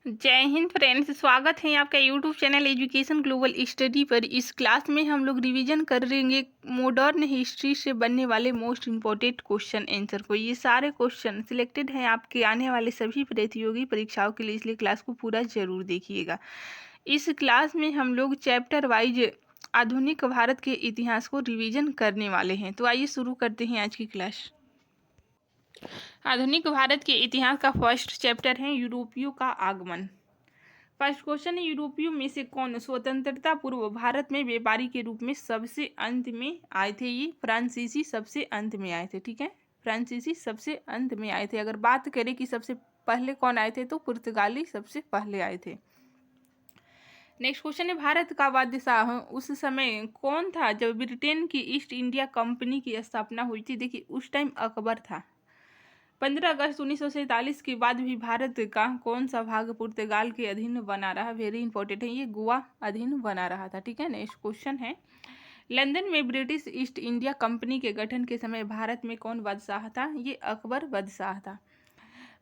जय हिंद फ्रेंड्स, स्वागत है आपका YouTube channel education global study पर। इस क्लास में हम लोग रिवीजन करेंगे मॉडर्न हिस्ट्री से बनने वाले मोस्ट इम्पोर्टेंट क्वेश्चन आंसर को। ये सारे क्वेश्चन सिलेक्टेड हैं आपके आने वाले सभी प्रतियोगी परीक्षाओं के लिए, इसलिए क्लास को पूरा जरूर देखिएगा। इस क्लास में हम लोग चैप्टर वाइज आधुनिक भारत के इतिहास को रिविजन करने वाले हैं। तो आइए शुरू करते हैं आज की क्लास। आधुनिक भारत के इतिहास का फर्स्ट चैप्टर है यूरोपियों का आगमन। फर्स्ट क्वेश्चन है, यूरोपियों में से कौन स्वतंत्रता पूर्व भारत में व्यापारी के रूप में सबसे अंत में आए थे? ये फ्रांसीसी सबसे अंत में आए थे। ठीक है, फ्रांसीसी सबसे अंत में आए थे। अगर बात करें कि सबसे पहले कौन आए थे, तो पुर्तगाली सबसे पहले आए थे। नेक्स्ट क्वेश्चन है, भारत का बादशाह उस समय कौन था जब ब्रिटेन की ईस्ट इंडिया कंपनी की स्थापना हुई थी? देखिए, उस टाइम अकबर था। 15 अगस्त 1947 के बाद भी भारत का कौन सा भाग पुर्तगाल के अधीन बना रहा? वेरी इंपॉर्टेंट है, ये गोवा अधीन बना रहा था। ठीक है, नेक्स्ट क्वेश्चन है, लंदन में ब्रिटिश ईस्ट इंडिया कंपनी के गठन के समय भारत में कौन बादशाह था? ये अकबर बादशाह था।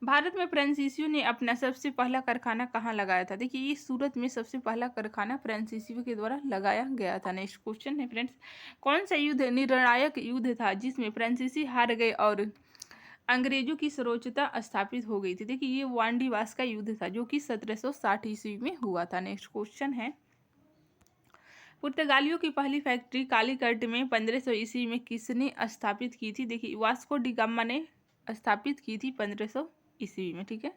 भारत में फ्रांसीसियों ने अपना सबसे पहला कारखाना कहाँ लगाया था? देखिए, ये सूरत में सबसे पहला कारखाना फ्रांसीसियों के द्वारा लगाया गया था। नेक्स्ट क्वेश्चन है फ्रेंड्स, कौन सा युद्ध निर्णायक युद्ध था जिसमें फ्रांसीसी हार गए और अंग्रेजों की सर्वोच्चता स्थापित हो गई थी? देखिए, ये वांडीवास का युद्ध था जो कि 1760 ईस्वी में हुआ था। नेक्स्ट क्वेश्चन है, पुर्तगालियों की पहली फैक्ट्री कालीकट में 1500 ईस्वी में किसने स्थापित की थी? देखिए, वास्को डी गामा ने स्थापित की थी 1500 ईस्वी में। ठीक है,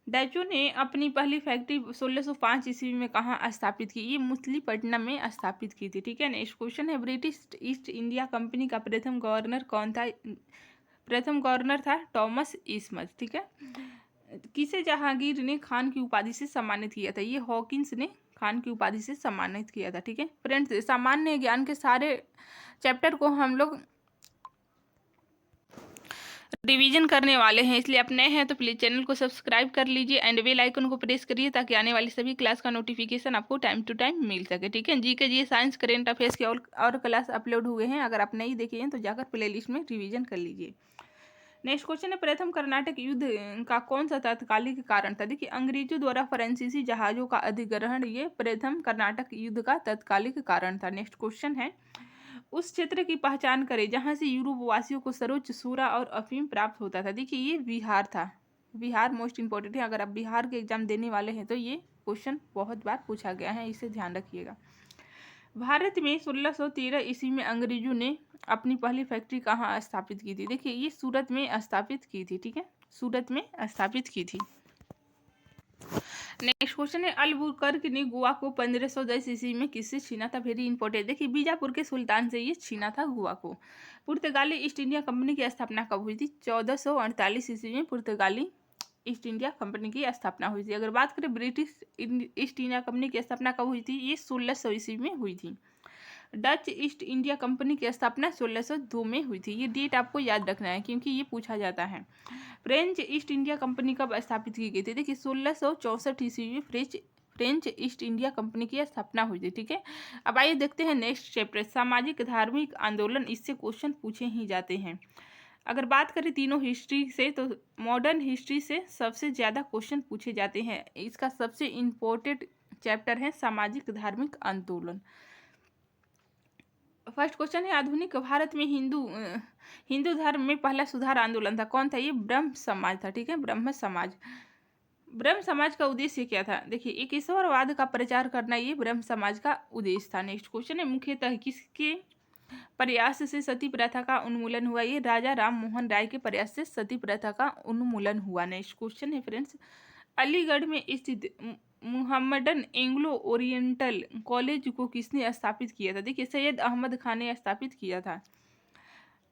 डचों ने अपनी पहली फैक्ट्री 1605 ईस्वी में कहाँ स्थापित की? ये मछलीपट्टनम में स्थापित की थी। ठीक है, नेक्स्ट क्वेश्चन है, ब्रिटिश ईस्ट इंडिया कंपनी का प्रथम गवर्नर कौन था? प्रथम गवर्नर था टॉमस ईस्मथ। ठीक है, किसे जहांगीर ने खान की उपाधि से सम्मानित किया था? ये हॉकिंस ने खान की उपाधि से सम्मानित किया था। ठीक है फ्रेंड्स, सामान्य ज्ञान के सारे चैप्टर को हम लोग रिवीजन करने वाले हैं, इसलिए आप नए हैं तो प्लीज़ चैनल को सब्सक्राइब कर लीजिए एंड बेल आइकन को प्रेस करिए ताकि आने वाली सभी क्लास का नोटिफिकेशन आपको टाइम टू टाइम मिल सके। ठीक है, जी के जी साइंस करेंट अफेयर्स के और क्लास अपलोड हुए हैं, अगर आप नहीं देखे हैं तो जाकर प्लेलिस्ट में रिवीजन कर लीजिए। नेक्स्ट क्वेश्चन है, प्रथम कर्नाटक युद्ध का कौन सा तात्कालिक कारण था? देखिए, अंग्रेजों द्वारा फ्रांसीसी जहाजों का अधिग्रहण ये प्रथम कर्नाटक युद्ध का तत्कालिक कारण था। नेक्स्ट क्वेश्चन है, उस क्षेत्र की पहचान करें जहां से यूरोप वासियों को सर्वोच्च सूरा और अफीम प्राप्त होता था? देखिए, ये बिहार था। बिहार मोस्ट इंपॉर्टेंट है, अगर आप बिहार के एग्जाम देने वाले हैं तो ये क्वेश्चन बहुत बार पूछा गया है, इसे ध्यान रखिएगा। भारत में 1613 ईस्वी में अंग्रेजों ने अपनी पहली फैक्ट्री कहाँ स्थापित की थी? देखिए, ये सूरत में स्थापित की थी। ठीक है, सूरत में स्थापित की थी। नेक्स्ट क्वेश्चन है, अलबुकर्क ने गोवा को 1510 ईस्वी में किससे छीना था? वेरी इंपॉर्टेंट, देखिए, बीजापुर के सुल्तान से ये छीना था गोवा को। पुर्तगाली ईस्ट इंडिया कंपनी की स्थापना कब हुई थी? 1448 ईस्वी में पुर्तगाली ईस्ट इंडिया कंपनी की स्थापना हुई थी। अगर बात करें ब्रिटिश ईस्ट इंडिया कंपनी की स्थापना कब हुई थी? ये 1600 ईस्वी में हुई थी। डच ईस्ट इंडिया कंपनी की स्थापना 1602 में हुई थी। ये डेट आपको याद रखना है क्योंकि ये पूछा जाता है। फ्रेंच ईस्ट इंडिया कंपनी कब स्थापित की गई थी? देखिए, 1664 ईस्वी में फ्रेंच ईस्ट इंडिया कंपनी की स्थापना हुई थी। ठीक है, अब आइए देखते हैं नेक्स्ट चैप्टर, सामाजिक धार्मिक आंदोलन। इससे क्वेश्चन पूछे ही जाते हैं। अगर बात करें तीनों हिस्ट्री से, तो मॉडर्न हिस्ट्री से सबसे ज़्यादा क्वेश्चन पूछे जाते हैं। इसका सबसे इम्पोर्टेंट चैप्टर है सामाजिक धार्मिक आंदोलन। फर्स्ट क्वेश्चन है, आधुनिक भारत में हिंदू धर्म में पहला सुधार आंदोलन था कौन था? ये ब्रह्म समाज था। ठीक है, ब्रह्म समाज। ब्रह्म समाज का उद्देश्य क्या था? देखिए, एक ईश्वरवाद का प्रचार करना ये ब्रह्म समाज का उद्देश्य था। नेक्स्ट क्वेश्चन है, मुख्यतः किसके प्रयास से सती प्रथा का उन्मूलन हुआ? ये राजा राम मोहन राय के प्रयास से सती प्रथा का उन्मूलन हुआ। नेक्स्ट क्वेश्चन है फ्रेंड्स, अलीगढ़ में स्थित मुहम्मदन एंग्लो ओरिएंटल कॉलेज को किसने स्थापित किया था? देखिए, सैयद अहमद खान ने स्थापित किया था।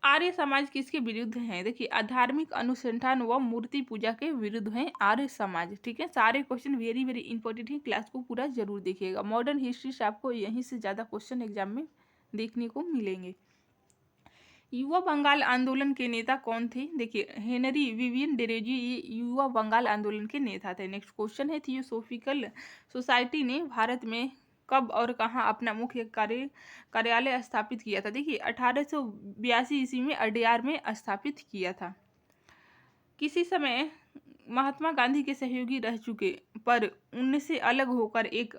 आर्य समाज किसके विरुद्ध है? देखिए, अधार्मिक अनुसंधान व मूर्ति पूजा के विरुद्ध है आर्य समाज। ठीक है, सारे क्वेश्चन वेरी वेरी इंपॉर्टेंट है, क्लास को पूरा जरूर देखिएगा। मॉडर्न हिस्ट्री से आपको यहीं से ज़्यादा क्वेश्चन एग्जाम में देखने को मिलेंगे। युवा बंगाल आंदोलन के नेता कौन थे? देखिए, हेनरी विवियन डेरोजी ये युवा बंगाल आंदोलन के नेता थे। नेक्स्ट क्वेश्चन है, थियोसोफिकल सोसाइटी ने भारत में कब और कहाँ अपना मुख्य कार्यालय स्थापित किया था? देखिए, 1882 ईस्वी में अडयार में स्थापित किया था। किसी समय महात्मा गांधी के सहयोगी रह चुके पर उनसे अलग होकर एक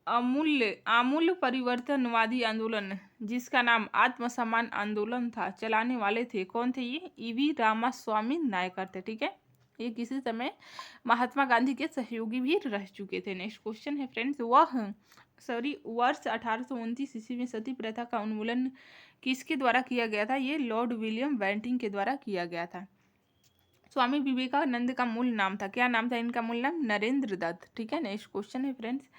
आमूल परिवर्तनवादी आंदोलन जिसका नाम आत्मसम्मान आंदोलन था चलाने वाले थे, कौन थे ये? ईवी रामास्वामी नायकर थे। ठीक है, ये किसी समय महात्मा गांधी के सहयोगी भी रह चुके थे। नेक्स्ट क्वेश्चन है फ्रेंड्स, वर्ष 1829 ईस्वी में सती प्रथा का उन्मूलन किसके द्वारा किया गया था? ये लॉर्ड विलियम बेंटिंक के द्वारा किया गया था। स्वामी विवेकानंद का मूल नाम था, क्या नाम था इनका मूल नाम? नरेंद्र दत्त। ठीक है, नेक्स्ट क्वेश्चन है फ्रेंड्स,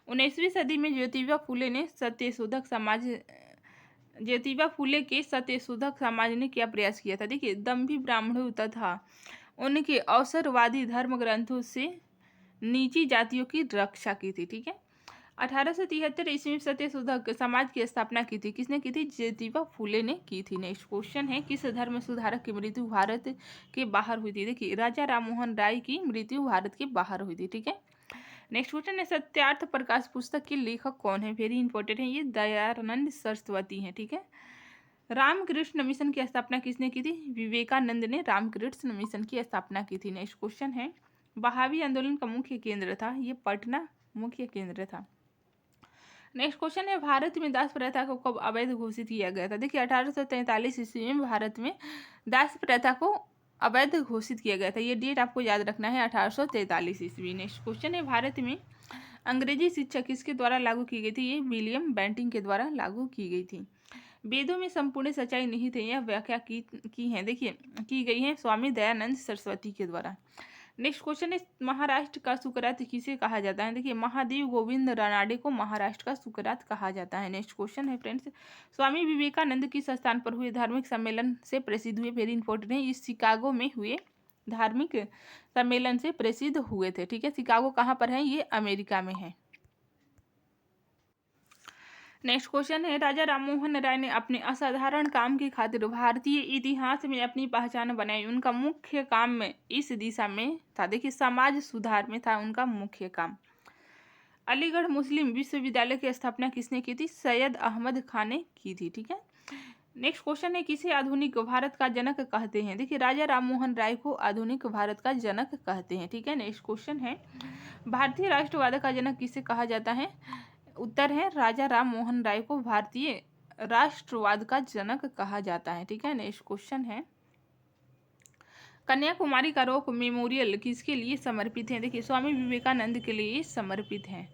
19वीं सदी में ज्योतिबा फूले के सत्यशोधक समाज ने क्या प्रयास किया था? देखिए, दम्भी ब्राह्मणों तथा उनके अवसरवादी धर्म ग्रंथों से नीची जातियों की रक्षा की थी। ठीक है, 1873 ईस्वी में सत्यशोधक समाज की स्थापना की थी, किसने की थी? ज्योतिबा फूले ने की थी। नेक्स्ट क्वेश्चन है, किस धर्म सुधारक की मृत्यु भारत के बाहर हुई थी? देखिए, राजा राममोहन राय की मृत्यु भारत के बाहर हुई थी। ठीक है, नेक्स्ट क्वेश्चन है, सत्यार्थ प्रकाश पुस्तक के लेखक कौन है? वेरी इंपॉर्टेंट है, ये दयानंद सरस्वती हैं। ठीक है, रामकृष्ण मिशन की स्थापना किसने की थी? विवेकानंद ने रामकृष्ण मिशन की स्थापना की थी। नेक्स्ट क्वेश्चन है, बहावी आंदोलन का मुख्य केंद्र था, ये पटना मुख्य केंद्र था। नेक्स्ट क्वेश्चन है, भारत में दास प्रथा को कब अवैध घोषित किया गया था? देखिए, 1843 ईस्वी में भारत में दास प्रथा को अवैध घोषित किया गया था, ये डेट आपको याद रखना है, 1843 ईस्वी। नेक्स्ट क्वेश्चन है, भारत में अंग्रेजी शिक्षा किसके द्वारा लागू की गई थी? ये विलियम बेंटिंक के द्वारा लागू की गई थी। वेदों में संपूर्ण सच्चाई नहीं थे, यह व्याख्या की है, देखिए की गई है स्वामी दयानंद सरस्वती के द्वारा। नेक्स्ट क्वेश्चन है, महाराष्ट्र का सुकरात किसे कहा जाता है? देखिए, महादेव गोविंद रानाडे को महाराष्ट्र का सुकरात कहा जाता है। नेक्स्ट क्वेश्चन है फ्रेंड्स, स्वामी विवेकानंद किस स्थान पर हुए धार्मिक सम्मेलन से प्रसिद्ध हुए? वेरी इंपॉर्टेंट है, इस शिकागो में हुए धार्मिक सम्मेलन से प्रसिद्ध हुए थे। ठीक है, शिकागो कहाँ पर है? ये अमेरिका में है। नेक्स्ट क्वेश्चन है, राजा राममोहन राय ने अपने असाधारण काम की खातिर भारतीय इतिहास में अपनी पहचान बनाई, उनका मुख्य काम में इस दिशा में था, देखिए समाज सुधार में था उनका मुख्य काम। अलीगढ़ मुस्लिम विश्वविद्यालय की स्थापना किसने की थी? सैयद अहमद खान ने की थी। ठीक है, नेक्स्ट क्वेश्चन है, किसे आधुनिक भारत का जनक कहते हैं? देखिए, राजा राममोहन राय को आधुनिक भारत का जनक कहते हैं। ठीक है, नेक्स्ट क्वेश्चन है, भारतीय राष्ट्रवाद का जनक किसे कहा जाता है? उत्तर है, राजा राम मोहन राय को भारतीय राष्ट्रवाद का जनक कहा जाता है। ठीक है, नेक्स्ट क्वेश्चन है, कन्याकुमारी का रॉक मेमोरियल किसके लिए समर्पित है? देखिए, स्वामी विवेकानंद के लिए समर्पित है।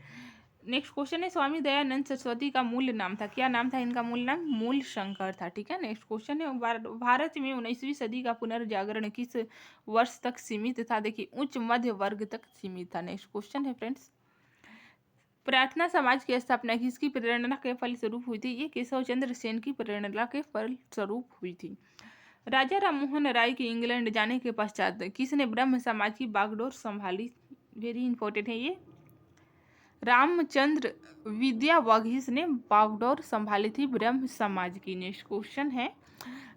नेक्स्ट क्वेश्चन है, स्वामी दयानंद सरस्वती का मूल नाम था, क्या नाम था इनका मूल नाम? मूल शंकर था। ठीक है, नेक्स्ट क्वेश्चन है, भारत में 19वीं सदी का पुनर्जागरण किस वर्ष तक सीमित था? देखिए, उच्च मध्य वर्ग तक सीमित था। नेक्स्ट क्वेश्चन है फ्रेंड्स, प्रार्थना समाज की स्थापना किसकी प्रेरणा के फलस्वरूप हुई थी? ये केशव चंद्र सेन की प्रेरणा के फलस्वरूप हुई थी। राजा राममोहन राय के इंग्लैंड जाने के पश्चात किसने ब्रह्म समाज की बागडोर संभाली? वेरी इंपॉर्टेंट है ये, रामचंद्र विद्यावागीश ने बागडोर संभाली थी ब्रह्म समाज की। नेक्स्ट क्वेश्चन है,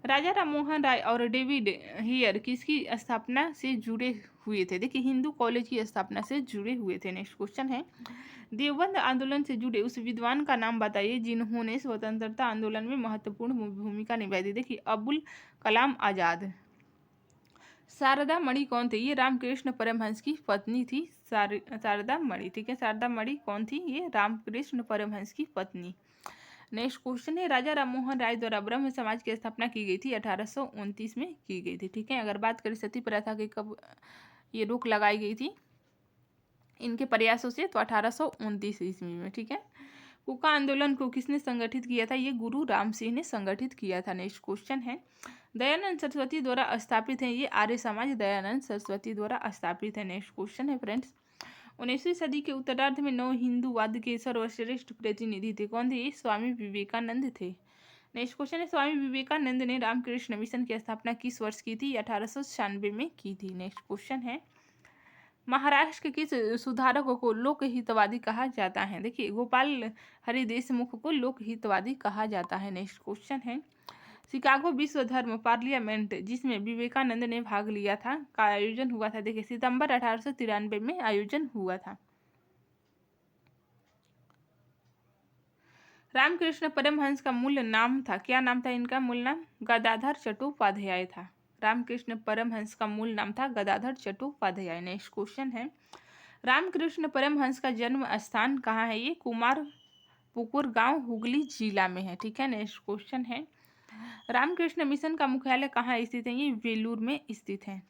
राजा राममोहन राय और डेविड हियर किसकी स्थापना से जुड़े हुए थे? देखिए, हिंदू कॉलेज की स्थापना से जुड़े हुए थे। नेक्स्ट क्वेश्चन है, देवबंद आंदोलन से जुड़े उस विद्वान का नाम बताइए जिन्होंने स्वतंत्रता आंदोलन में महत्वपूर्ण भूमिका निभाई थी? देखिए, अबुल कलाम आजाद। शारदा मणि कौन थे? ये रामकृष्ण परमहंस की पत्नी थी, शारदा मणि। ठीक है, शारदा मणि कौन थी? ये रामकृष्ण परमहंस की पत्नी। नेक्स्ट क्वेश्चन है, राजा राममोहन राय द्वारा ब्रह्म समाज की स्थापना की गई थी, 1829 में की गई थी। ठीक है, अगर बात करें सती प्रथा की कब ये रोक लगाई गई थी इनके प्रयासों से, तो 1829 ईस्वी में। ठीक है, कुका आंदोलन को किसने संगठित किया था? ये गुरु राम सिंह ने संगठित किया था। नेक्स्ट क्वेश्चन है, दयानंद सरस्वती द्वारा स्थापित है, ये आर्य समाज दयानंद सरस्वती द्वारा स्थापित है। नेक्स्ट क्वेश्चन है फ्रेंड्स, 19वीं सदी के उत्तरार्ध में नव हिंदूवाद के सर्वश्रेष्ठ प्रतिनिधि थे, कौन थे? ये स्वामी विवेकानंद थे। नेक्स्ट क्वेश्चन है, स्वामी विवेकानंद ने रामकृष्ण मिशन की स्थापना किस वर्ष की थी? 1896 में की थी। नेक्स्ट क्वेश्चन है, महाराष्ट्र के किस सुधारक को लोकहितवादी कहा जाता है? देखिए, गोपाल हरि देशमुख को लोकहितवादी कहा जाता है। नेक्स्ट क्वेश्चन है, शिकागो विश्व धर्म पार्लियामेंट जिसमें विवेकानंद ने भाग लिया था का आयोजन हुआ था? देखिए, सितंबर 1893 में आयोजन हुआ था। रामकृष्ण परमहंस का मूल नाम था, क्या नाम था इनका मूल नाम? गदाधर चट्टोपाध्याय था। रामकृष्ण परमहंस का मूल नाम था गदाधर चट्टोपाध्याय। नेक्स्ट क्वेश्चन है, रामकृष्ण परमहंस का जन्म स्थान कहाँ है? ये कुमार पुकुर गांव हुगली जिला में है। ठीक है, नेक्स्ट क्वेश्चन है, रामकृष्ण मिशन का मुख्यालय कहाँ स्थित है? ये वेलूर में स्थित है।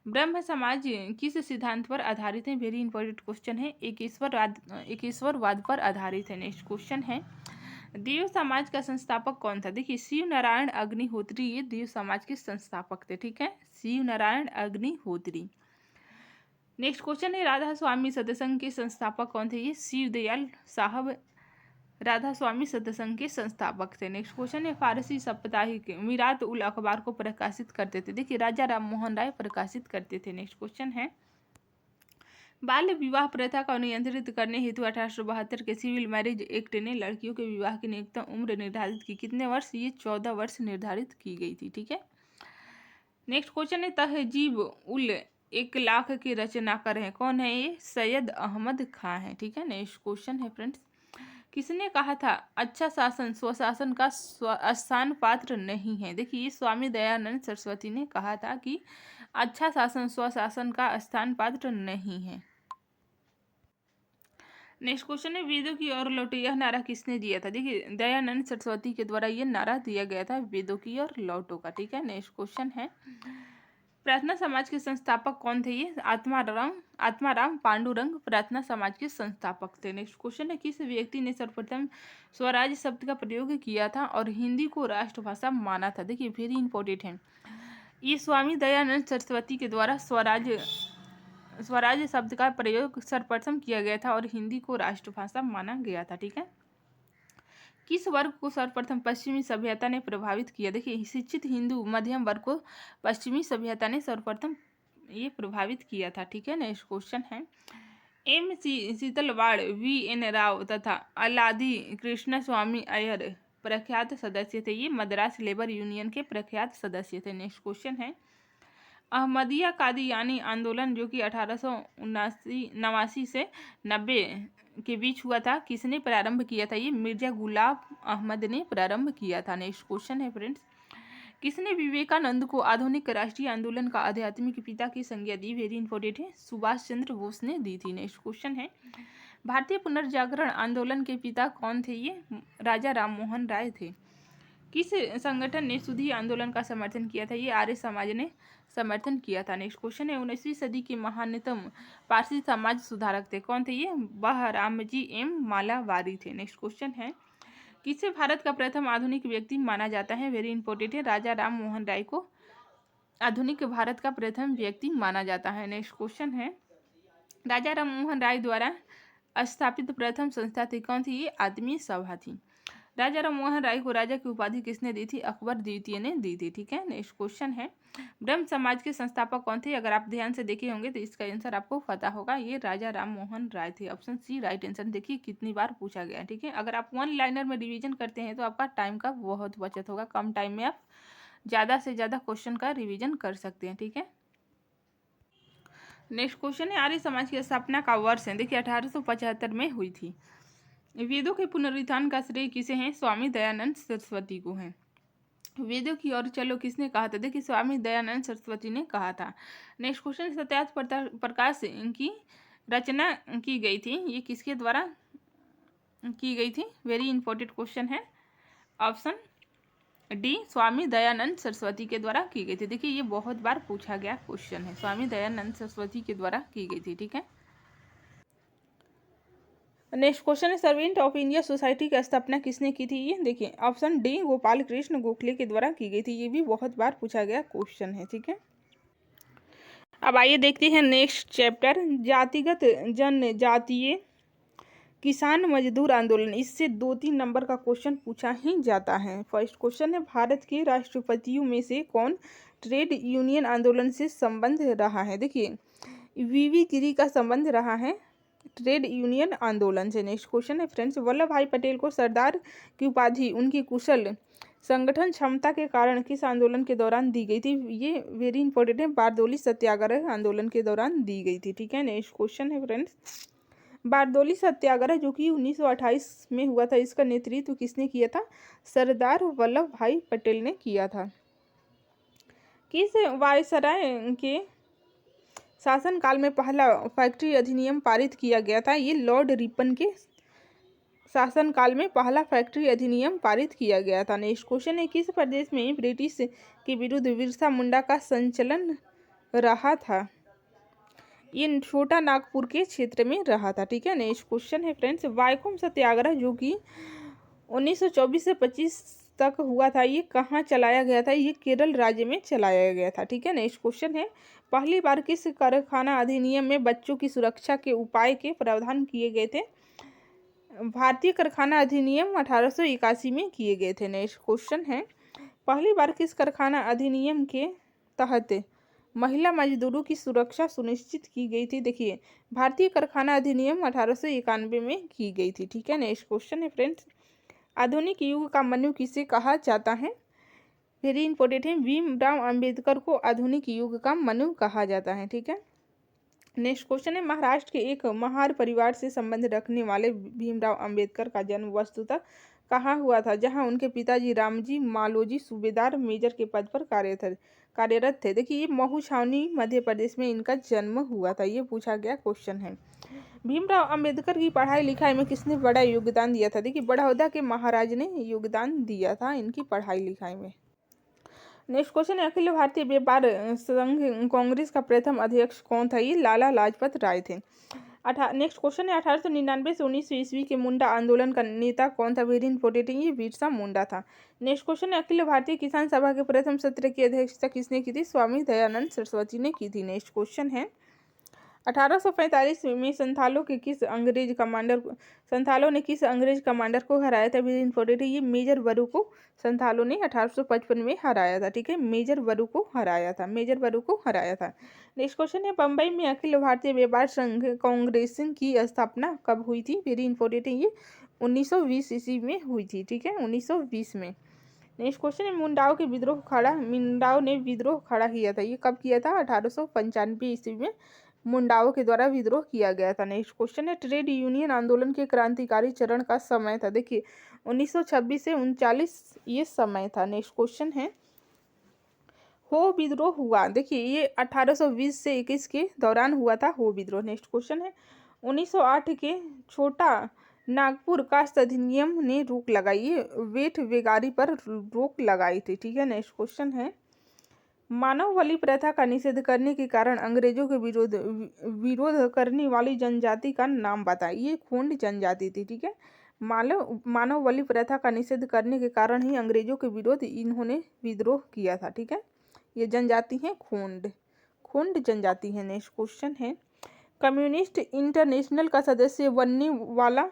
ब्रह्म समाज किस सिद्धांत पर आधारित है? वेरी इंपॉर्टेंट क्वेश्चन है, एकेश्वरवाद पर आधारित है। नेक्स्ट क्वेश्चन है, देव समाज का संस्थापक कौन था? देखिए शिव नारायण अग्निहोत्री ये देव समाज के संस्थापक थे। ठीक है, शिव नारायण अग्निहोत्री। नेक्स्ट क्वेश्चन है, राधा स्वामी सत्संग के संस्थापक कौन थे? ये शिव दयाल साहब राधा स्वामी सत्संग के संस्थापक थे। नेक्स्ट क्वेश्चन है, फारसी साप्ताहिक मीरात उल अखबार को प्रकाशित करते थे? देखिए राजा राम मोहन राय प्रकाशित करते थे। नेक्स्ट क्वेश्चन है, बाल्य विवाह प्रथा को नियंत्रित करने हेतु 1872 के सिविल मैरिज एक्ट ने लड़कियों के विवाह की न्यूनतम उम्र निर्धारित की? कितने वर्ष? ये 14 वर्ष निर्धारित की गई थी। ठीक है, नेक्स्ट क्वेश्चन है, तहजीब उल इकलाक के रचनाकार हैं? कौन है ये? सैयद अहमद खां है। ठीक है, नेक्स्ट क्वेश्चन है फ्रेंड्स, किसने कहा था अच्छा शासन स्वशासन का स्थान पात्र नहीं है? देखिए ये स्वामी दयानंद सरस्वती ने कहा था कि अच्छा शासन स्वशासन का स्थान पात्र नहीं है। नेक्स्ट क्वेश्चन है, वेदों की ओर लौटो यह नारा किसने दिया था? देखिए दयानंद सरस्वती के द्वारा ये नारा दिया गया था, वेदों की ओर लौटो का। ठीक है, नेक्स्ट क्वेश्चन है, प्रार्थना समाज के संस्थापक कौन थे? ये आत्माराम पांडुरंग प्रार्थना समाज के संस्थापक थे। नेक्स्ट क्वेश्चन है, किस व्यक्ति ने सर्वप्रथम स्वराज शब्द का प्रयोग किया था और हिंदी को राष्ट्रभाषा माना था? देखिए वेरी इंपॉर्टेंट है, ये स्वामी दयानंद सरस्वती के द्वारा स्वराज शब्द का प्रयोग सर्वप्रथम किया गया था और हिंदी को राष्ट्रभाषा माना गया था। ठीक है, किस वर्ग को सर्वप्रथम पश्चिमी सभ्यता ने प्रभावित किया? देखिए शिक्षित हिंदू मध्यम वर्ग को पश्चिमी सभ्यता ने सर्वप्रथम ये प्रभावित किया था। ठीक है, नेक्स्ट क्वेश्चन है, शीतलवाड़ VN राव तथा अल्लादी कृष्ण स्वामी अय्यर प्रख्यात सदस्य थे? ये मद्रास लेबर यूनियन के प्रख्यात सदस्य थे। नेक्स्ट क्वेश्चन है, अहमदिया कादियानी आंदोलन जो कि 1889 से 90 के बीच हुआ था, किसने प्रारंभ किया था? ये मिर्जा गुलाब अहमद ने प्रारंभ किया था। नेक्स्ट क्वेश्चन है फ्रेंड्स, किसने विवेकानंद को आधुनिक राष्ट्रीय आंदोलन का आध्यात्मिक पिता की संज्ञा दी? वेरी इंपॉर्टेंट है, सुभाष चंद्र बोस ने दी थी। नेक्स्ट क्वेश्चन है, भारतीय पुनर्जागरण आंदोलन के पिता कौन थे? ये राजा राम मोहन राय थे। किस संगठन ने सुधी आंदोलन का समर्थन किया था? ये आर्य समाज ने समर्थन किया था। नेक्स्ट क्वेश्चन है, 19वीं सदी के महानतम पारसी समाज सुधारक थे? कौन थे? ये बहरामजी एम मालावारी थे। नेक्स्ट क्वेश्चन है, किसे भारत का प्रथम आधुनिक व्यक्ति माना जाता है? वेरी इंपॉर्टेंट है, राजा राम मोहन राय को आधुनिक भारत का प्रथम व्यक्ति माना जाता है। नेक्स्ट क्वेश्चन है, राजा राम मोहन राय द्वारा स्थापित प्रथम संस्था थी? कौन थी? ये आदमी सभा थी। राजा राम मोहन राय को राजा की उपाधि किसने दी थी? अकबर द्वितीय ने दी थी। ठीक है, नेक्स्ट क्वेश्चन है, ब्रह्म समाज के संस्थापक कौन थे? अगर आप ध्यान से देखे होंगे तो इसका आंसर आपको पता होगा, ये राजा राम मोहन राय थे। Option C right answer. देखिए कितनी बार पूछा गया है। ठीक है, अगर आप वन लाइनर में रिवीजन करते हैं तो आपका टाइम का बहुत बचत होगा, कम टाइम में आप ज़्यादा से ज़्यादा क्वेश्चन का रिविजन कर सकते हैं। ठीक है, नेक्स्ट क्वेश्चन है, आर्य समाज की स्थापना का वर्ष है? देखिए 1875 में हुई थी। वेदों के पुनरुत्थान का श्रेय किसे है? स्वामी दयानंद सरस्वती को है। वेदों की ओर चलो किसने कहा था? देखिए स्वामी दयानंद सरस्वती ने कहा था। नेक्स्ट क्वेश्चन, सत्यार्थ प्रकाश की रचना की गई थी, ये किसके द्वारा की गई थी? वेरी इंपॉर्टेंट क्वेश्चन है, ऑप्शन डी स्वामी दयानंद सरस्वती के द्वारा की गई थी। देखिए ये बहुत बार पूछा गया क्वेश्चन है, स्वामी दयानंद सरस्वती के द्वारा की गई थी। ठीक है, नेक्स्ट क्वेश्चन है, सर्वेंट ऑफ इंडिया सोसाइटी की स्थापना किसने की थी? ये देखिए ऑप्शन डी गोपाल कृष्ण गोखले के द्वारा की गई थी। ये भी बहुत बार पूछा गया क्वेश्चन है। ठीक है, अब आइए देखते हैं नेक्स्ट चैप्टर, जातिगत जनजातीय किसान मजदूर आंदोलन। इससे 2-3 नंबर का क्वेश्चन पूछा ही जाता है। फर्स्ट क्वेश्चन है, भारत के राष्ट्रपतियों में से कौन ट्रेड यूनियन आंदोलन से संबंध रहा है? देखिए वीवी गिरी का संबंध रहा है ट्रेड यूनियन आंदोलन से। नेक्स्ट क्वेश्चन है फ्रेंड्स, वल्लभ भाई पटेल को सरदार की उपाधि उनकी कुशल संगठन क्षमता के कारण किस आंदोलन के दौरान दी गई थी? ये वेरी इंपॉर्टेंट है, बारदोली सत्याग्रह आंदोलन के दौरान दी गई थी। ठीक है, नेक्स्ट क्वेश्चन है फ्रेंड्स, बारदोली सत्याग्रह जो कि 1928 में हुआ था, इसका नेतृत्व किसने किया था? सरदार वल्लभ भाई पटेल ने किया था। किस वायसराय के शासनकाल में पहला फैक्ट्री अधिनियम पारित किया गया था? ये लॉर्ड रिपन के शासनकाल में पहला फैक्ट्री अधिनियम पारित किया गया था। नेक्स्ट क्वेश्चन है, किस प्रदेश में ब्रिटिश के विरुद्ध बिरसा मुंडा का संचलन रहा था? ये छोटा नागपुर के क्षेत्र में रहा था। ठीक है, नेक्स्ट क्वेश्चन है फ्रेंड्स, वाइकोम सत्याग्रह जो कि 1924 से 25 तक हुआ था, ये कहाँ चलाया गया था? ये केरल राज्य में चलाया गया था। ठीक है, नेक्स्ट क्वेश्चन है, पहली बार किस कारखाना अधिनियम में बच्चों की सुरक्षा के उपाय के प्रावधान किए गए थे? भारतीय कारखाना अधिनियम 1881 में किए गए थे। नेक्स्ट क्वेश्चन है, पहली बार किस कारखाना अधिनियम के तहत महिला मजदूरों की सुरक्षा सुनिश्चित की गई थी? देखिए, भारतीय कारखाना अधिनियम 1891 में की गई थी। ठीक है, नेक्स्ट क्वेश्चन है फ्रेंड्स, आधुनिक युग का मनु किसे कहा जाता है? वेरी इंपॉर्टेंट है, भीमराव अंबेडकर को आधुनिक युग का मनु कहा जाता है। ठीक है, नेक्स्ट क्वेश्चन है, महाराष्ट्र के एक महार परिवार से संबंध रखने वाले भीमराव अंबेडकर का जन्म वस्तुतः कहाँ हुआ था? जहां उनके पिताजी रामजी मालोजी सूबेदार मेजर के पद पर कार्यरत थे। देखिए, ये महू छावनी मध्य प्रदेश में इनका जन्म हुआ था। ये पूछा गया क्वेश्चन है। भीमराव अंबेडकर की पढ़ाई लिखाई में किसने बड़ा योगदान दिया था? देखिए, बड़ौदा के महाराज ने योगदान दिया था इनकी पढ़ाई लिखाई में। नेक्स्ट क्वेश्चन है, अखिल भारतीय व्यापार संघ कांग्रेस का प्रथम अध्यक्ष कौन था? ये लाला लाजपत राय थे। नेक्स्ट क्वेश्चन है, 1899 से 1900 ईस्वी के मुंडा आंदोलन का नेता कौन था? वेरी इंपॉर्टेंट, ये बिरसा मुंडा था। नेक्स्ट क्वेश्चन है, अखिल भारतीय किसान सभा के प्रथम सत्र की अध्यक्षता किसने की थी? स्वामी दयानंद सरस्वती ने की थी। नेक्स्ट क्वेश्चन है, 1845 में संथालों ने किस अंग्रेज कमांडर को हराया था? वेरी इंपॉर्टेंट, ये मेजर वरु को संथालों ने 1855 में हराया था। ठीक है, मेजर वरु को हराया था। नेक्स्ट क्वेश्चन है, बम्बई में अखिल भारतीय व्यापार संघ कांग्रेस की स्थापना कब हुई थी? वेरी इंपॉर्टेंट है, ये 1920 ईस्वी में हुई थी। ठीक है, 1920 में। नेक्स्ट क्वेश्चन है, मुंडाओं ने विद्रोह खड़ा किया था, ये कब किया था? 1895 ईस्वी में मुंडाओं के द्वारा विद्रोह किया गया था। नेक्स्ट क्वेश्चन है, ट्रेड यूनियन आंदोलन के क्रांतिकारी चरण का समय था? देखिए, 1926 से 39 ये समय था। नेक्स्ट क्वेश्चन है, हो विद्रोह हुआ? देखिए, ये 1820 से 21 के दौरान हुआ था हो विद्रोह। नेक्स्ट क्वेश्चन है, 1908 के छोटा नागपुर कास्ट अधिनियम ने रोक लगाई, वेट वेगारी पर रोक लगाई थी। ठीक है, नेक्स्ट क्वेश्चन है, मानव बलि प्रथा का निषेध करने के कारण अंग्रेजों के विरोध करने वाली जनजाति का नाम बताइए। ये खोंड जनजाति थी। ठीक है, मानव बलि प्रथा का निषेध करने के कारण ही अंग्रेजों के विरोध इन्होंने विद्रोह किया था। ठीक है, ये जनजाति है खोंड जनजाति है। नेक्स्ट क्वेश्चन है, कम्युनिस्ट इंटरनेशनल का सदस्य बनने वाला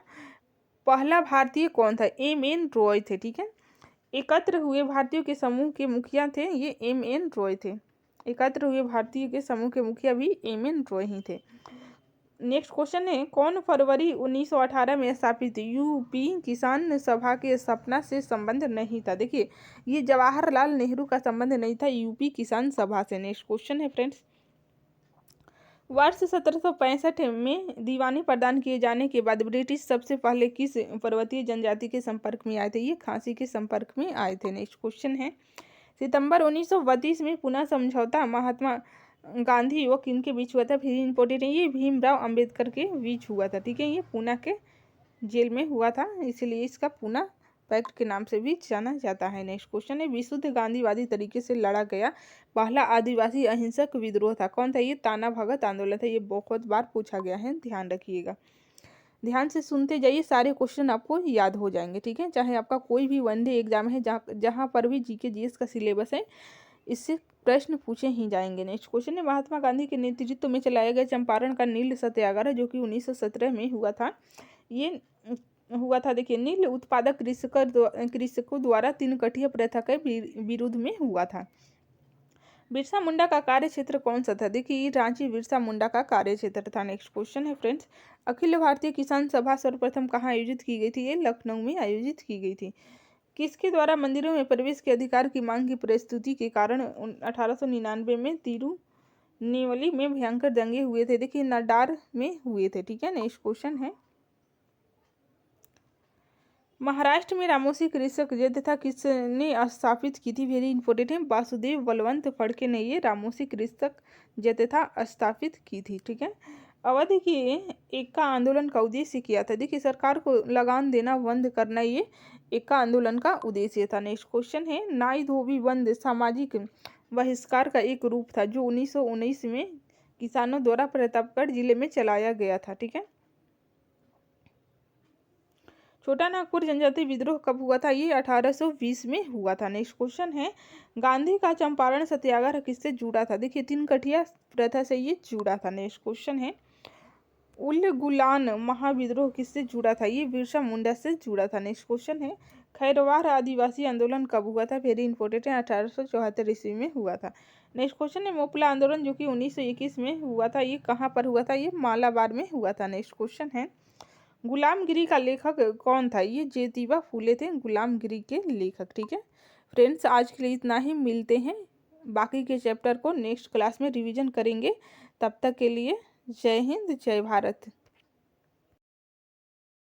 पहला भारतीय कौन था? M.N. रॉय थे। ठीक है, एकत्र हुए भारतीयों के समूह के मुखिया थे ये M.N. रॉय थे। एकत्र हुए भारतीयों के समूह के मुखिया भी M.N. रॉय ही थे। नेक्स्ट क्वेश्चन है, कौन फरवरी 1918 में स्थापित यूपी किसान सभा के स्थापना से संबंध नहीं था? देखिए, ये जवाहरलाल नेहरू का संबंध नहीं था यूपी किसान सभा से। नेक्स्ट क्वेश्चन है फ्रेंड्स, वर्ष 1765 में दीवानी प्रदान किए जाने के बाद ब्रिटिश सबसे पहले किस पर्वतीय जनजाति के संपर्क में आए थे? ये खासी के संपर्क में आए थे। नेक्स्ट क्वेश्चन है, सितंबर 1932 में पुनः समझौता महात्मा गांधी व किनके बीच हुआ था? वेरी इंपॉर्टेंट है, ये भीमराव अंबेडकर के बीच हुआ था। ठीक है, ये पूना के जेल में हुआ था, इसलिए इसका पूना पैक्ट के नाम से भी जाना जाता है। नेक्स्ट क्वेश्चन है, विशुद्ध गांधीवादी तरीके से लड़ा गया पहला आदिवासी अहिंसक विद्रोह था कौन था? ये ताना भगत आंदोलन था। ये बहुत बार पूछा गया है, ध्यान रखिएगा। ध्यान से सुनते जाइए, सारे क्वेश्चन आपको याद हो जाएंगे। ठीक है, चाहे आपका कोई भी वनडे एग्जाम है, जहाँ पर भी जीके जीएस का सिलेबस है, इससे प्रश्न पूछे ही जाएंगे। नेक्स्ट क्वेश्चन है, महात्मा गांधी के नेतृत्व में चलाया गया चंपारण का नील सत्याग्रह जो कि 1917 में हुआ था, ये हुआ था, देखिए, नील उत्पादक कृषकों द्वारा 3 कठिया प्रथा के विरुद्ध में हुआ था। बिरसा मुंडा का कार्य क्षेत्र कौन सा था? देखिए, रांची बिरसा मुंडा का कार्य क्षेत्र था। नेक्स्ट क्वेश्चन है फ्रेंड्स, अखिल भारतीय किसान सभा सर्वप्रथम कहाँ आयोजित की गई थी? ये लखनऊ में आयोजित की गई थी। किसके द्वारा मंदिरों में प्रवेश के अधिकार की मांग की प्रस्तुति के कारण 1899 में तिरुनेवली में भयंकर दंगे हुए थे? देखिए, नडार में हुए थे। ठीक है, नेक्स्ट क्वेश्चन है, महाराष्ट्र में रामोशी कृषक जयप्रथा किसने स्थापित की थी? वेरी इंपॉर्टेंट है, वासुदेव बलवंत फड़के ने ये रामोशी कृषक जयप्रथा स्थापित की थी। ठीक है। अवधि के एक्का आंदोलन का उद्देश्य क्या था? देखिए, सरकार को लगान देना बंद करना ये एक्का आंदोलन का उद्देश्य था। नेक्स्ट क्वेश्चन है, नाई धोबी बंद सामाजिक बहिष्कार का एक रूप था जो 1919 में किसानों द्वारा प्रतापगढ़ जिले में चलाया गया था। ठीक है। छोटा नागपुर जनजाति विद्रोह कब हुआ था? ये 1820 में हुआ था। नेक्स्ट क्वेश्चन है, गांधी का चंपारण सत्याग्रह किससे जुड़ा था? देखिए, तीन कठिया प्रथा से ये जुड़ा था। नेक्स्ट क्वेश्चन है, उलगुलान महाविद्रोह किससे जुड़ा था? ये बिरसा मुंडा से जुड़ा था। नेक्स्ट क्वेश्चन है, खैरवार आदिवासी आंदोलन कब हुआ था? वेरी इंपॉर्टेंट है, 1874 ईस्वी में हुआ था। नेक्स्ट क्वेश्चन है, मोपला आंदोलन जो कि 1921 में हुआ था, ये कहाँ पर हुआ था? ये मालाबार में हुआ था। नेक्स्ट क्वेश्चन है, गुलामगिरी का लेखक कौन था? ये ज्योतिबा फूले थे गुलामगिरी के लेखक। ठीक है फ्रेंड्स, आज के लिए इतना ही। मिलते हैं बाकी के चैप्टर को नेक्स्ट क्लास में रिवीजन करेंगे। तब तक के लिए जय हिंद, जय भारत।